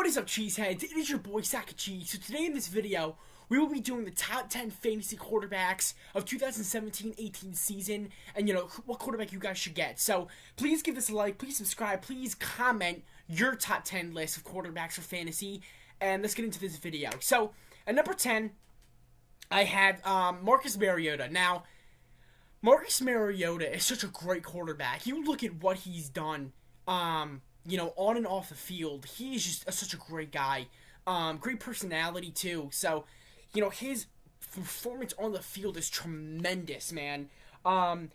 What is up, Cheeseheads? It is your boy, SackOfCheese. So today in this video, we will be doing the top 10 fantasy quarterbacks of 2017-18 season, and what quarterback you guys should get. So please give this a like, please subscribe, please comment your top 10 list of quarterbacks for fantasy, and let's get into this video. So at number 10, I have Marcus Mariota. Now, Marcus Mariota is such a great quarterback. You look at what he's done, on and off the field. He is just such a great guy. Great personality, too. So, his performance on the field is tremendous, man.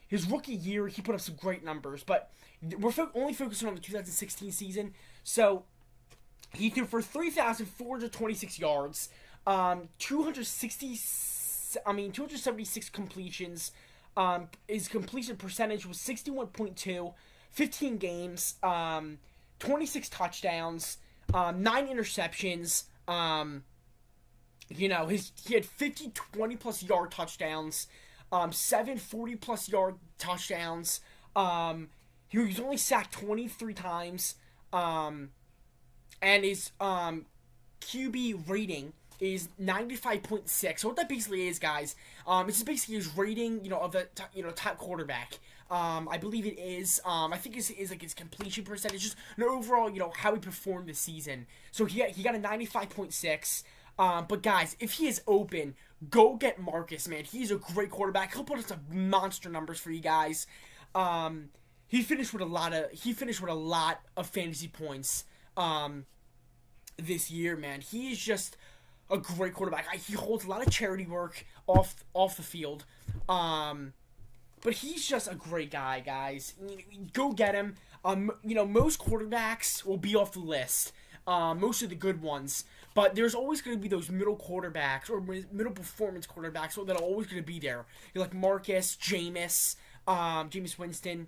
His rookie year, he put up some great numbers, but we're only focusing on the 2016 season. So, he threw for 3,426 yards, 276 completions. His completion percentage was 61.2, 15 games, 26 touchdowns, 9 interceptions. He had 50 20-plus yard touchdowns, 7 40-plus yard touchdowns. He was only sacked 23 times, and his QB rating is 95.6. So what that basically is, guys, it's basically his rating, of the top quarterback. I believe it is. I think it is like his completion percentage, just overall, how he performed this season. So he got a 95.6. But guys, if he is open, go get Marcus, man. He's a great quarterback. He'll put up some monster numbers for you guys. He finished with a lot of fantasy points this year, man. He is just a great quarterback. He holds a lot of charity work off the field. But he's just a great guy, guys. Go get him. Most quarterbacks will be off the list. Most of the good ones. But there's always going to be those middle quarterbacks or middle performance quarterbacks that are always going to be there. You're like Marcus, Jameis Winston,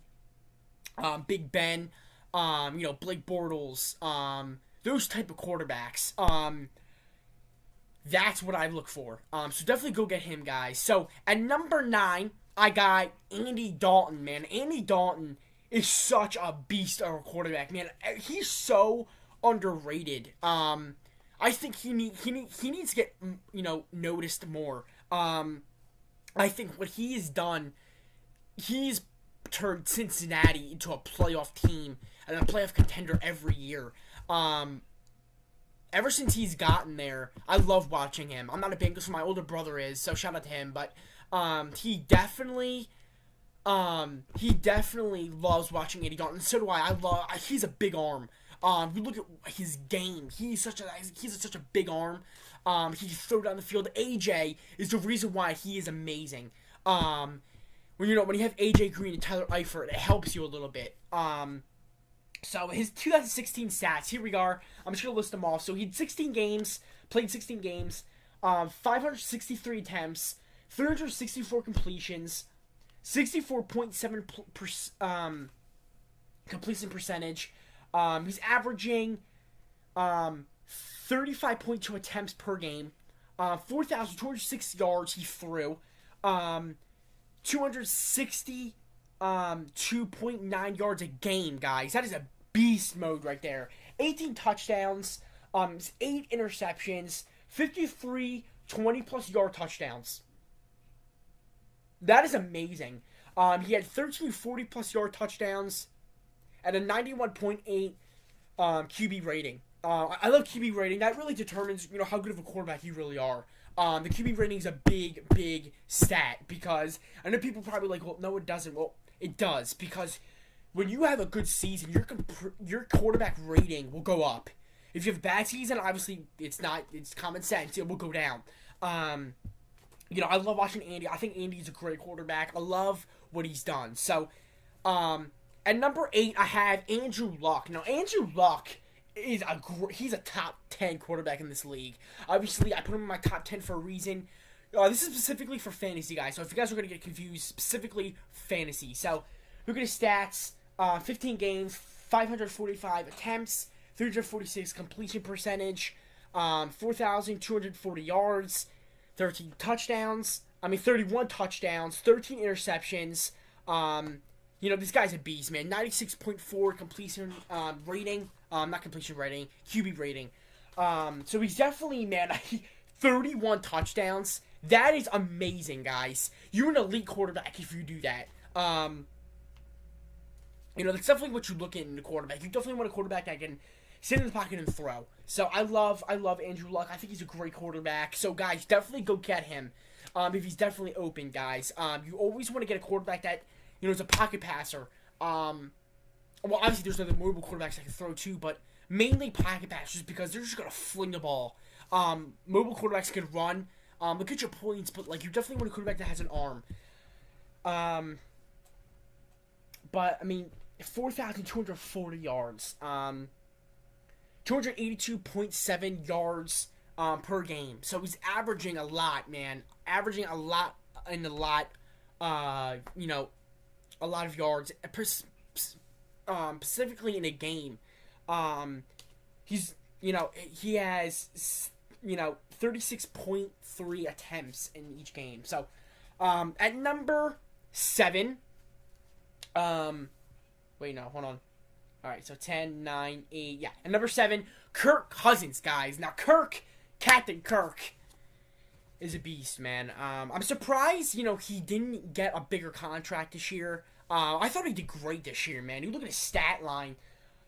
Big Ben, Blake Bortles, those type of quarterbacks. That's what I look for. So definitely go get him, guys. So at number 9, I got Andy Dalton, man. Andy Dalton is such a beast of a quarterback, man. He's so underrated. I think he needs to get noticed more. I think what he has done, he's turned Cincinnati into a playoff team and a playoff contender every year. Ever since he's gotten there, I love watching him. I'm not a Bengals fan, my older brother is, so shout out to him. But he definitely loves watching Andy Dalton. So do I. He's a big arm. You look at his game. He's such a big arm. He can throw down the field. AJ is the reason why he is amazing. When you have AJ Green and Tyler Eifert, it helps you a little bit. So his 2016 stats, here we are. I'm just going to list them off. So he had 16 games, played 16 games, 563 attempts, 364 completions, 64.7% completion percentage. He's averaging 35.2 attempts per game, 4,206 yards he threw, 262.9 yards a game, guys. That is a beast mode right there. 18 touchdowns, 8 interceptions, 53 20-plus yard touchdowns. That is amazing. He had 13 40-plus yard touchdowns at a 91.8 QB rating. I love QB rating. That really determines, how good of a quarterback you really are. The QB rating is a big, big stat because I know people probably like, well, no, it doesn't. Well, it does, because when you have a good season, your quarterback rating will go up. If you have a bad season, obviously it's common sense. It will go down. I love watching Andy. I think Andy's a great quarterback. I love what he's done. So, at number 8, I have Andrew Luck. Now, Andrew Luck is he's a top 10 quarterback in this league. Obviously, I put him in my top 10 for a reason. This is specifically for fantasy, guys. So if you guys are going to get confused, specifically fantasy. So look at his stats. 15 games, 545 attempts, 346 completion percentage, 4,240 yards, 31 touchdowns, 13 interceptions. This guy's a beast, man. 96.4 completion rating. Not completion rating, QB rating. So he's definitely, man, 31 touchdowns. That is amazing, guys. You're an elite quarterback if you do that. That's definitely what you look at in a quarterback. You definitely want a quarterback that can sit in the pocket and throw. So I love Andrew Luck. I think he's a great quarterback. So guys, definitely go get him. If he's definitely open, guys. You always want to get a quarterback that is a pocket passer. Well, obviously there's other mobile quarterbacks that can throw too, but mainly pocket passers because they're just gonna fling the ball. Mobile quarterbacks can run. Look at your points, but you definitely want a quarterback that has an arm. But I mean, 4,240 yards. 282.7 yards per game. So he's averaging a lot, man. Averaging a lot in a lot. A lot of yards. Specifically in a game. He has 36.3 attempts in each game. So at number 7. Wait, no, hold on. Alright, so 10, 9, 8, yeah. And number 7, Kirk Cousins, guys. Now, Captain Kirk, is a beast, man. I'm surprised, he didn't get a bigger contract this year. I thought he did great this year, man. You look at his stat line.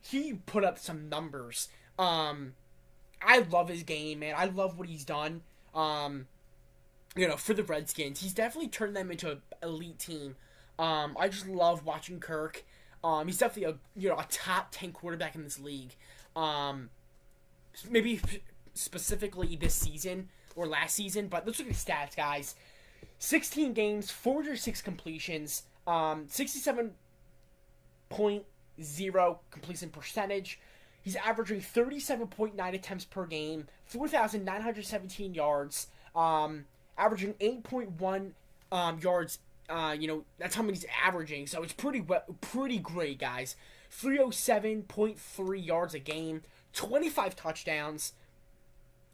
He put up some numbers. I love his game, man. I love what he's done. For the Redskins. He's definitely turned them into an elite team. I just love watching Kirk. He's definitely a top 10 quarterback in this league. Maybe specifically this season or last season, but let's look at his stats, guys. 16 games, 406 completions, 67.0 completion percentage. He's averaging 37.9 attempts per game, 4,917 yards, averaging 8.1 yards. That's how many he's averaging, so it's pretty great, guys. 307.3 yards a game, 25 touchdowns,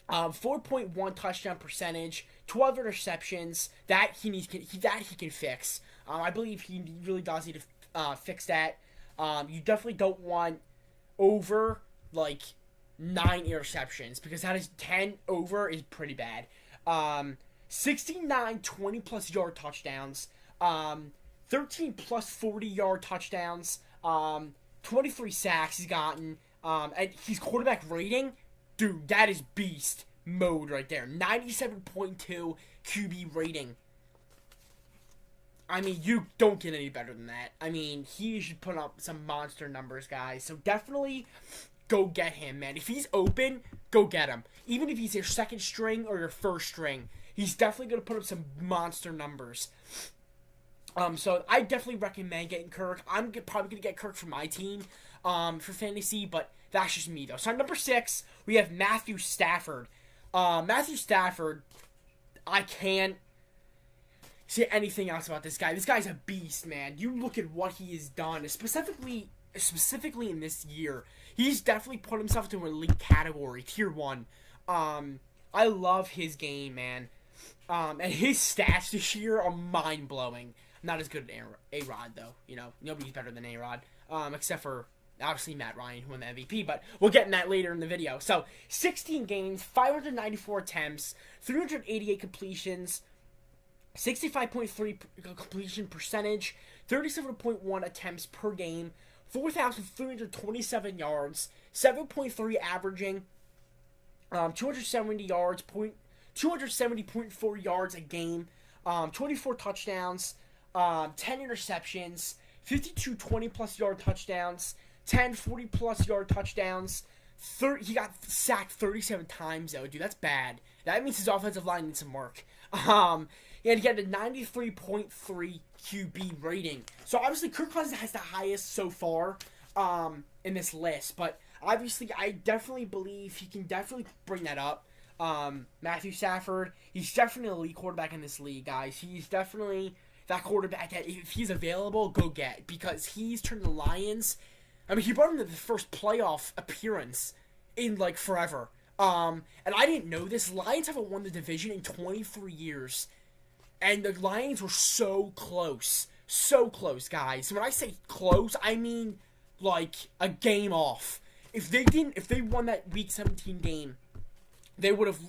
4.1 touchdown percentage, 12 interceptions. That he can fix. I believe he really does need to fix that. You definitely don't want over 9 interceptions because that is 10 over is pretty bad. 69 20+ yard touchdowns, 13 plus 40-yard touchdowns, 23 sacks he's gotten, and his quarterback rating, dude, that is beast mode right there. 97.2 QB rating. I mean, you don't get any better than that. I mean, he should put up some monster numbers, guys. So definitely go get him, man. If he's open, go get him. Even if he's your second string or your first string, he's definitely going to put up some monster numbers. So I definitely recommend getting Kirk. I'm probably going to get Kirk for my team for fantasy, but that's just me, though. So at number 6, we have Matthew Stafford. Matthew Stafford, I can't say anything else about this guy. This guy's a beast, man. You look at what he has done, specifically in this year. He's definitely put himself into an elite category, tier 1. I love his game, man. And his stats this year are mind-blowing. Not as good as A-Rod, though. Nobody's better than A-Rod. Except for, obviously, Matt Ryan, who won the MVP. But we'll get in that later in the video. So, 16 games, 594 attempts, 388 completions, 65.3 completion percentage, 37.1 attempts per game, 4,327 yards, 7.3 averaging, 270.4 yards a game, 24 touchdowns, 10 interceptions, 52 20+ yard touchdowns, 10 40+ yard touchdowns. He got sacked 37 times, though, dude. That's bad. That means his offensive line needs some work. And he had a 93.3 QB rating. So, obviously, Kirk Cousins has the highest so far in this list. But, obviously, I definitely believe he can definitely bring that up. Matthew Stafford, he's definitely an elite quarterback in this league, guys. He's definitely that quarterback that if he's available, go get. Because he's turned the Lions. I mean, he brought him to the first playoff appearance in, forever. And I didn't know this. Lions haven't won the division in 23 years. And the Lions were so close. So close, guys. When I say close, I mean, a game off. If they won that Week 17 game, they would have,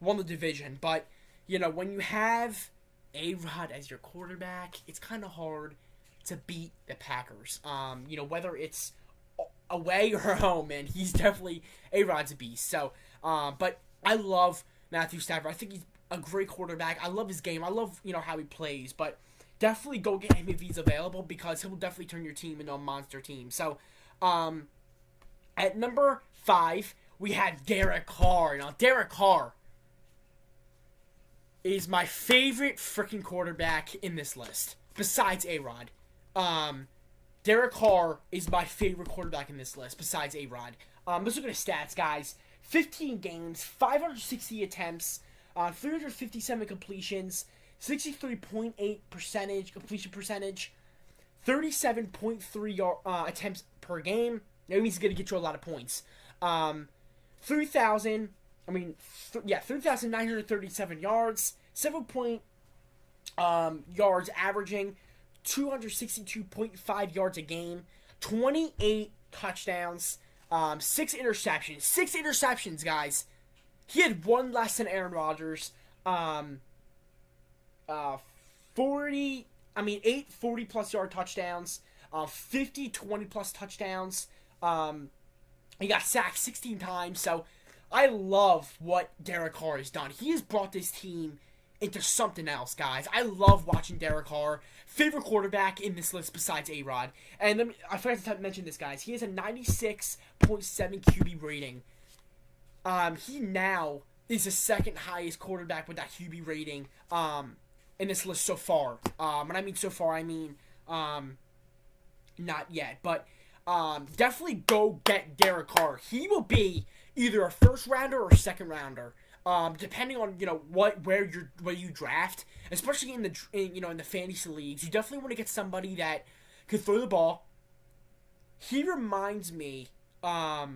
won the division. But, when you have A-Rod as your quarterback, it's kind of hard to beat the Packers. Whether it's away or home, and he's definitely A-Rod's a beast. So, but I love Matthew Stafford. I think he's a great quarterback. I love his game. I love, how he plays. But definitely go get him if he's available, because he'll definitely turn your team into a monster team. So, at number 5, we have Derek Carr. Now, Derek Carr is my favorite freaking quarterback in this list, besides A-Rod. Derek Carr is my favorite quarterback in this list, besides A-Rod. Let's look at his stats, guys. 15 games, 560 attempts, 357 completions, 63.8% completion percentage, 37.3 attempts per game. That means he's going to get you a lot of points. 3,937 yards, 7 yards averaging, 262.5 yards a game, 28 touchdowns, 6 interceptions. 6 interceptions, guys. He had one less than Aaron Rodgers. 8 40-plus yard touchdowns, 50 20-plus touchdowns. He got sacked 16 times, so I love what Derek Carr has done. He has brought this team into something else, guys. I love watching Derek Carr. Favorite quarterback in this list besides A-Rod. And I forgot to mention this, guys. He has a 96.7 QB rating. He now is the second highest quarterback with that QB rating in this list so far. When I mean so far, I mean not yet. But definitely go get Derek Carr. He will be either a first rounder or a second rounder, depending on where you draft. Especially in the fantasy leagues, you definitely want to get somebody that can throw the ball. He reminds me of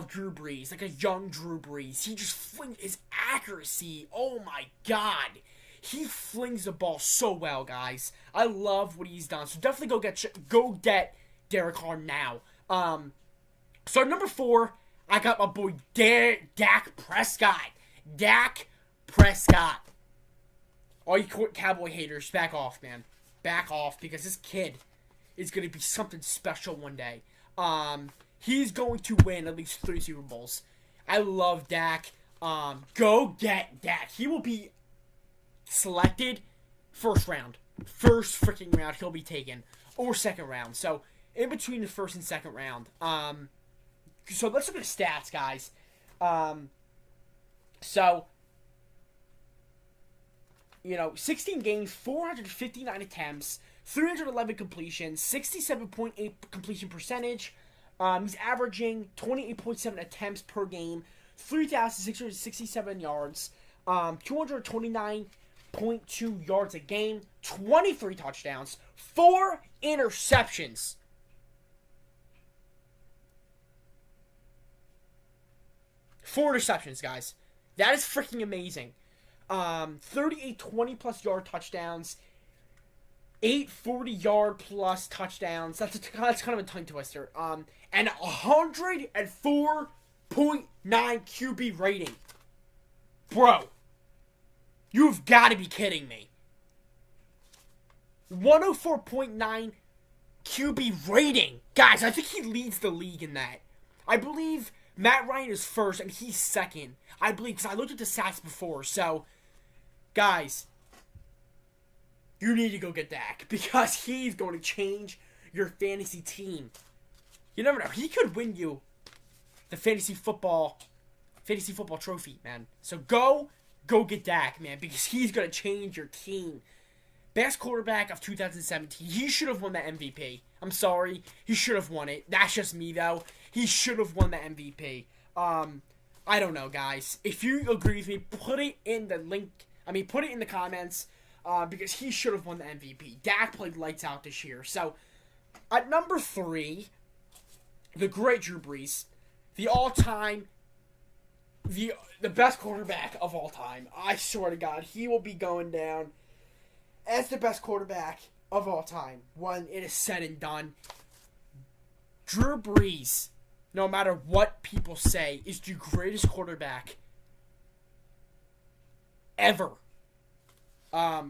Drew Brees, like a young Drew Brees. He just flings his accuracy. Oh my God. He flings the ball so well, guys. I love what he's done. So definitely go get Derek Carr now. So number 4, I got my boy Dak Prescott. Dak Prescott. All you Cowboy haters, back off, man. Back off, because this kid is going to be something special one day. He's going to win at least 3 Super Bowls. I love Dak. Go get Dak. He will be selected first round. First freaking round he'll be taken. Or second round. So, in between the first and second round. So, let's look at the stats, guys. 16 games, 459 attempts, 311 completions, 67.8 completion percentage. He's averaging 28.7 attempts per game, 3,667 yards, 229.2 yards a game, 23 touchdowns, 4 interceptions. Four interceptions, guys. That is freaking amazing. 38 20-plus yard touchdowns, 8 40-yard-plus touchdowns. That's kind of a tongue twister. And 104.9 QB rating. Bro, you've got to be kidding me. 104.9 QB rating. Guys, I think he leads the league in that. I believe Matt Ryan is first and he's second. I believe, because I looked at the stats before. So, guys, you need to go get Dak, because he's going to change your fantasy team. You never know. He could win you the fantasy football trophy, man. So go get Dak, man, because he's going to change your team. Best quarterback of 2017. He should have won the MVP. I'm sorry. He should have won it. That's just me, though. He should have won the MVP. I don't know, guys. If you agree with me, put it in the link. Put it in the comments. Because he should have won the MVP. Dak played lights out this year. So, at number 3, the great Drew Brees, the all-time, the best quarterback of all time. I swear to God, he will be going down as the best quarterback of all time when it is said and done. Drew Brees no matter what people say, is the greatest quarterback ever.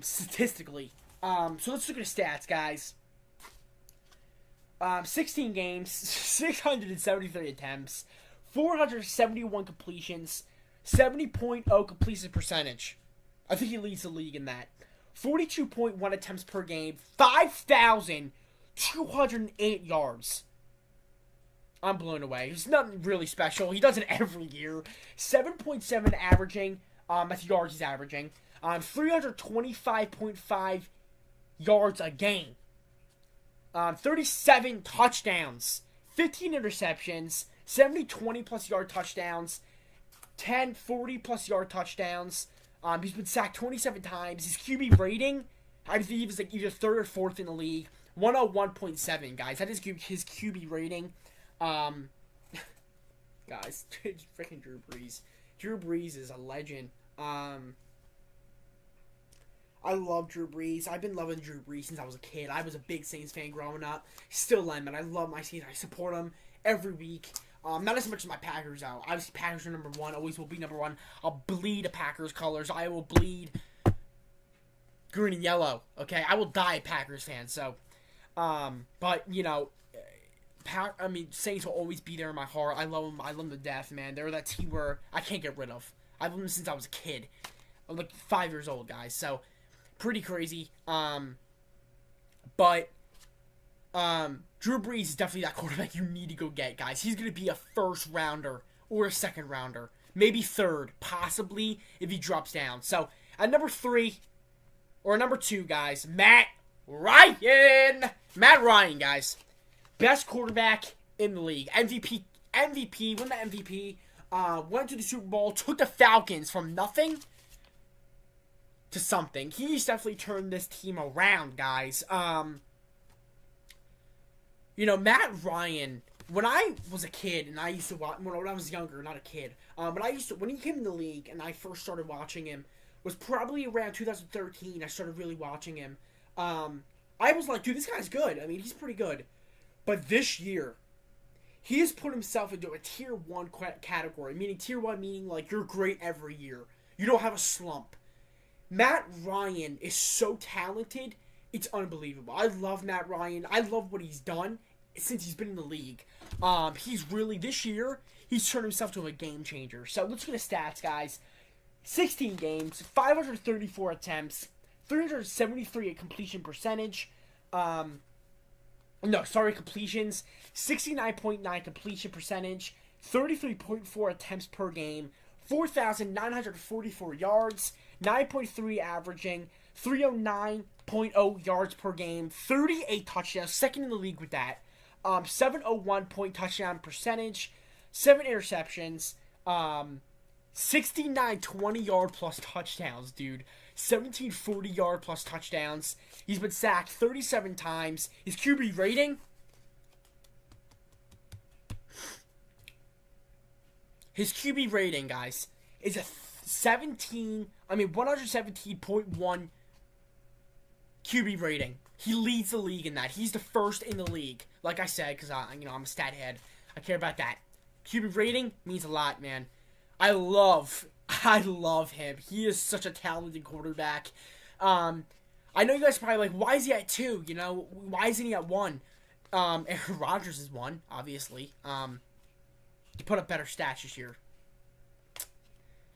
Statistically. So let's look at his stats, guys. 16 games, 673 attempts, 471 completions, 70.0 completion percentage. I think he leads the league in that. 42.1 attempts per game, 5,208 yards. I'm blown away. It's nothing really special. He does it every year. 7.7 averaging. That's yards he's averaging. 325.5 yards a game. 37 touchdowns. 15 interceptions. 70 20-plus yard touchdowns. 10 40-plus yard touchdowns. He's been sacked 27 times. His QB rating, I believe he was like either third or fourth in the league. 101.7, guys. That is his QB rating. Guys, freaking Drew Brees. Drew Brees is a legend. I love Drew Brees. I've been loving Drew Brees since I was a kid. I was a big Saints fan growing up. Still am, but I love my Saints. I support them every week. Not as much as my Packers, though. Obviously, Packers are number one. Always will be number one. I'll bleed a Packers colors. I will bleed green and yellow. Okay? I will die a Packers fan. So, but, you know, Saints will always be there in my heart. I love them. I love them to death, man. They're that team where I can't get rid of. I've loved them since I was a kid. I'm like 5 years old, guys. So, pretty crazy. But Drew Brees is definitely that quarterback you need to go get, guys. He's going to be a first rounder or a second rounder. Maybe third, possibly, if he drops down. So, at number 3, or number 2, guys, Matt Ryan. Matt Ryan, guys. Best quarterback in the league. MVP, won the MVP, went to the Super Bowl, took the Falcons from nothing to something. He's definitely turned this team around, guys. You know, Matt Ryan, when I was a kid, and I used to watch, when I was younger, not a kid, but when he came in the league, and I first started watching him, was probably around 2013, I started really watching him. I was like, dude, this guy's good. I mean, he's pretty good. But this year, he has put himself into a tier 1 category, meaning tier 1 meaning like you're great every year. You don't have a slump. Matt Ryan is so talented, it's unbelievable. I love Matt Ryan. I love what he's done since he's been in the league. He's really, this year, he's turned himself into a game changer. So let's get his stats, guys. 16 games, 534 attempts, 373 completion percentage. Completions. 69.9 completion percentage, 33.4 attempts per game, 4,944 yards, 9.3 averaging, 309.0 yards per game, 38 touchdowns, second in the league with that. 701 point touchdown percentage, 7 interceptions, 69 20-yard plus touchdowns, dude. 17 40-yard plus touchdowns. He's been sacked 37 times. His QB rating, guys, is a 117.1 QB rating. He leads the league in that. He's the first in the league. Like I said, because I'm a stat head. I care about that. QB rating means a lot, man. I love him. He is such a talented quarterback. I know you guys are probably like, why is he at 2? You know, why isn't he at 1? Aaron Rodgers is 1, obviously. He put up better stats this year.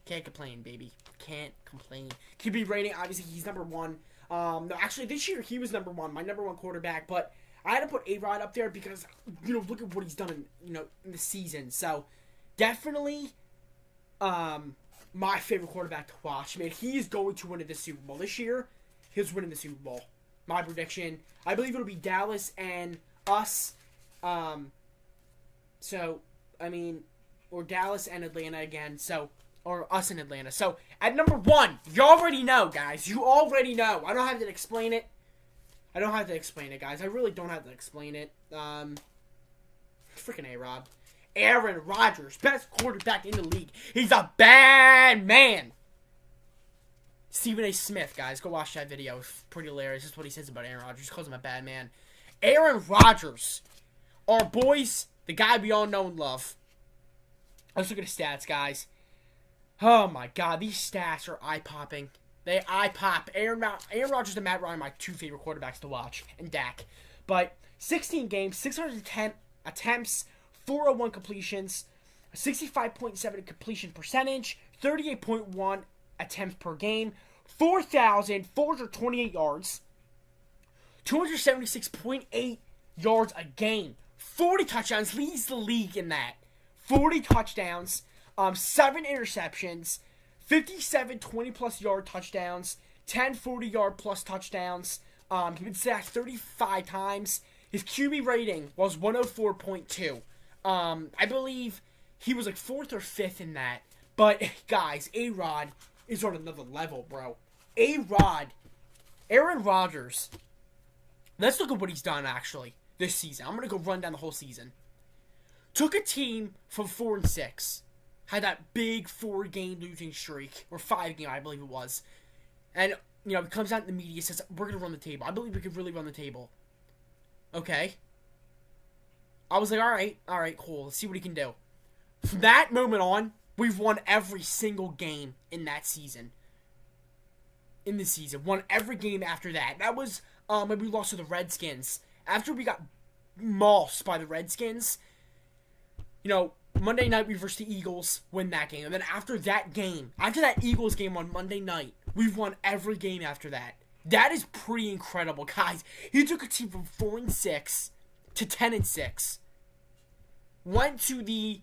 Can't complain, baby. Can't complain. QB rating, obviously, he's number 1. No, actually, this year he was number 1, my number 1 quarterback. But I had to put A-Rod up there because, look at what he's done in the season. So, definitely, my favorite quarterback to watch. Man, he is going to win the Super Bowl this year. He's winning the Super Bowl. My prediction. I believe it'll be Dallas and us. Or Dallas and Atlanta again. Or us and Atlanta. So, at number 1, you already know, guys. You already know. I don't have to explain it. Guys. I really don't have to explain it. Freaking A-Rod. Aaron Rodgers, best quarterback in the league. He's a bad man. Stephen A. Smith, guys, go watch that video. It's pretty hilarious. That's what he says about Aaron Rodgers. He calls him a bad man. Aaron Rodgers, our boys The guy we all know and love. Let's look at his stats, guys. Oh my god, these stats are eye-popping. They eye-pop. Aaron Rodgers and Matt Ryan are my two favorite quarterbacks to watch, and Dak. But 16 games, 610 attempts, 401 completions, 65.7 completion percentage, 38.1 attempts per game, 4,428 yards, 276.8 yards a game, 40 touchdowns, leads the league in that. 40 touchdowns, 7 interceptions, 57 20-plus yard touchdowns, 10 40-yard plus touchdowns. He's been sacked 35 times. His QB rating was 104.2. I believe he was like 4th or 5th in that. But, guys, A-Rod is on another level, bro. A-Rod, Aaron Rodgers. Let's look at what he's done, actually, this season. I'm going to go run down the whole season. Took a team from 4-6. Had that big 4-game losing streak. Or 5-game, I believe it was. And, you know, he comes out in the media and says, we're going to run the table. I believe we could really run the table. Okay. I was like, alright, cool. Let's see what he can do. From that moment on, we've won every single game in that season. In the season. Won every game after that. That was when we lost to the Redskins. After we got mossed by the Redskins, you know, Monday night we versed the Eagles, win that game. And then after that game, after that Eagles game on Monday night, we've won every game after that. That is pretty incredible, guys. He took a team from 4-6 to 10-6. Went to the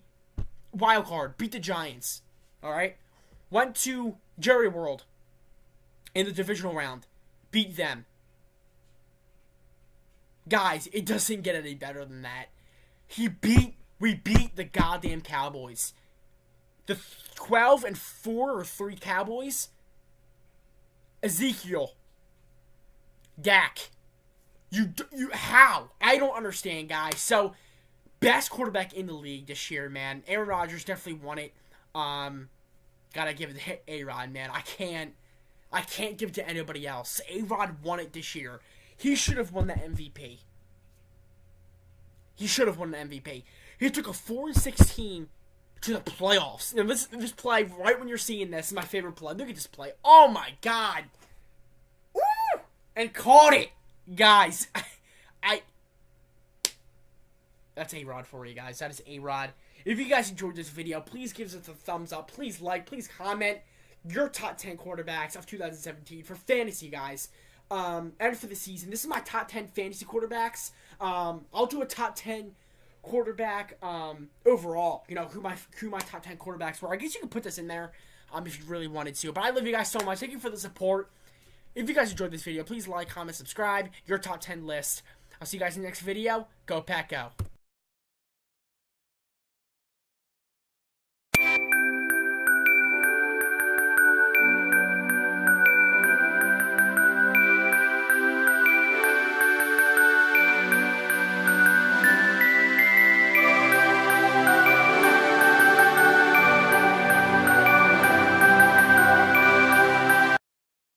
wild card, beat the Giants. Alright? Went to Jerry World in the divisional round, beat them. Guys, it doesn't get any better than that. We beat the goddamn Cowboys. The 12-4 or 3 Cowboys. Ezekiel. Dak. How? I don't understand, guys. So, best quarterback in the league this year, man. Aaron Rodgers definitely won it. Gotta give it to A-Rod, man. I can't give it to anybody else. A-Rod won it this year. He should have won the MVP. He should have won the MVP. He took a 4-6 team to the playoffs. Now, this play, right when you're seeing this, is my favorite play. Look at this play. Oh, my God. Woo! And caught it. Guys, that's A-Rod for you guys. That is A-Rod. If you guys enjoyed this video, please give us a thumbs up. Please like, please comment your top 10 quarterbacks of 2017 for fantasy, guys. And for the season. This is my top 10 fantasy quarterbacks. I'll do a top 10 quarterback overall. You know, who my top 10 quarterbacks were. I guess you could put this in there if you really wanted to. But I love you guys so much. Thank you for the support. If you guys enjoyed this video, please like, comment, subscribe. Your top 10 list. I'll see you guys in the next video. Go Pack Go.